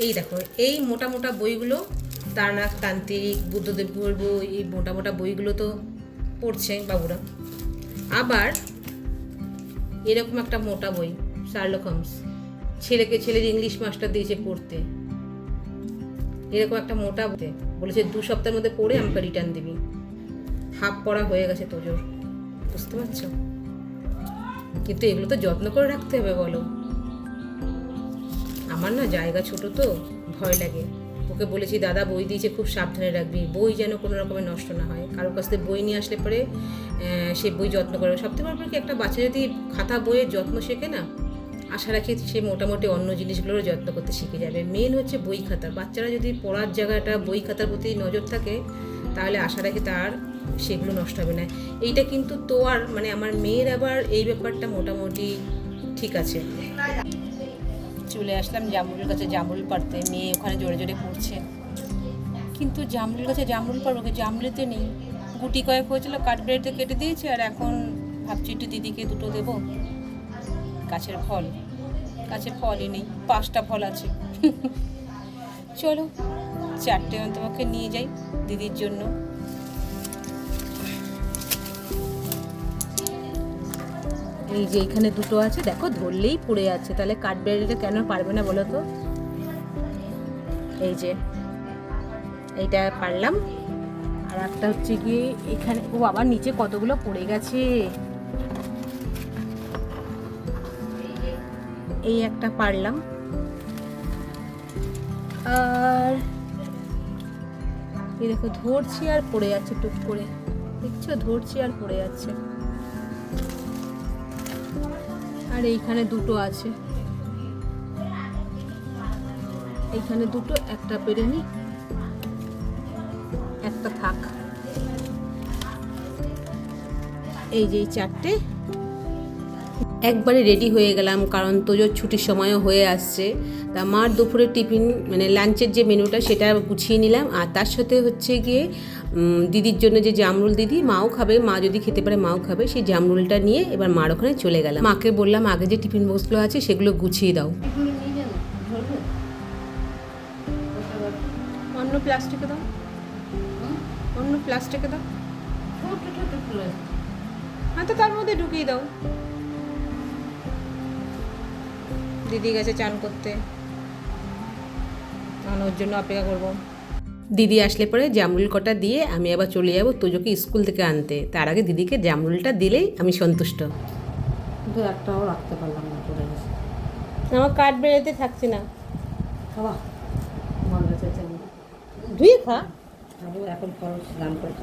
এই দেখো এই মোটা মোটা বইগুলো, তারনাথ তান্ত্রিক, বুদ্ধদেব গুহর বই, এই মোটা মোটা বইগুলো তো পড়ছে বাবুরা। আবার এরকম একটা মোটা বই, শার্লক হোমস, ছেলের ইংলিশ মাস্টার দিয়েছে পড়তে। এরকম একটা মোটা বই বলেছে 2 সপ্তাহের মধ্যে পড়ে আমাকে রিটার্ন দিবি। হাফ পড়া হয়ে গেছে তোজোর, বুঝতে পারছো? কিন্তু এগুলো তো যত্ন করে রাখতে হবে বলো। আমার না জায়গা ছোট তো ভয় লাগে। ওকে বলেছি দাদা বই দিয়েছে খুব সাবধানে রাখবি, বই যেন কোনো রকমের নষ্ট না হয়। কারোর কাছ থেকে বই নিয়ে আসলে পরে সে বই যত্ন করে। সবথেকে বড় কি, একটা বাচ্চা যদি খাতা বইয়ের যত্ন শেখে না, আশা রাখি সে মোটামুটি অন্য জিনিসগুলোরও যত্ন করতে শিখে যাবে। মেন হচ্ছে বই খাতা। বাচ্চারা যদি পড়ার জায়গাটা বই খাতার প্রতি নজর থাকে, তাহলে আশা রাখি তার সেগুলো নষ্ট হবে না। এইটা কিন্তু তো আর মানে আমার মেয়ের আবার এই ব্যাপারটা মোটামুটি ঠিক আছে। চলে আসলাম জামরুল গাছে জামরুল পাড়তে। মেয়ে ওখানে জোরে জোরে পড়ছে, কিন্তু জামরুল গাছে জামরুল পাড়বো কি, জামরুলিতে নেই। গুটি কয়েক হয়েছিল, কাঠবেড়াতে কেটে দিয়েছে, আর এখন ভাবছি একটু দিদিকে দুটো দেবো। গাছের ফলই নেই, 5টা ফল আছে। চলো 4টে তোমাকে নিয়ে যাই দিদির জন্য। এই যে এখানে 2টো আছে, দেখো ধরলেই পড়ে যাচ্ছে, তাহলে কাঠবেড়াটা কেন পারবে না বলো তো? এই যে এইটা পারলাম। আর একটা হচ্ছে গিয়ে এখানে, ও আবার নিচে কতগুলো পড়ে গেছে। এই একটা পারলাম। আর এই দেখো ধরছি আর পড়ে যাচ্ছে টুক করে, দেখছো? ধরছি আর পড়ে যাচ্ছে। আর এইখানে 2টো আছে, এইখানে 2টো, একটা পেরে নি, একটা থাক। এই যে 4টে একবারে রেডি হয়ে গেলাম, কারণ তোজোর ছুটির সময়ও হয়ে আসছে। তা মার দুপুরের টিফিন মানে লাঞ্চের যে মেনুটা সেটা গুছিয়ে নিলাম। আর তার সাথে হচ্ছে গিয়ে দিদির জন্য যে জামরুল, দিদি মাও খাবে, মা যদি খেতে পারে মাও খাবে, সেই জামরুলটা নিয়ে এবার মার ওখানে চলে গেলাম। মাকে বললাম আগে যে টিফিন বক্সগুলো আছে সেগুলো গুছিয়ে দাও। অন্য প্লাস্টিকে দাও, অন্য প্লাস্টিকে দাও। হ্যাঁ তো তার মধ্যে ঢুকিয়ে দাও। দিদি গেছে চান করতে, আমি ওর জন্য অপেক্ষা করবো। দিদি আসলে পরে জামরুল কটা দিয়ে আমি আবার চলে যাবো তোজোকে স্কুল থেকে আনতে। তার আগে দিদিকে জামরুলটা দিলেই আমি সন্তুষ্ট। কিন্তু একটাও রাখতে পারলাম না, পড়ে গেছে। আমার কাঠ বেরোতে থাকছে না। খাওয়া মন গেছে, ধুয়ে খা। এখন ফল স্নান করতে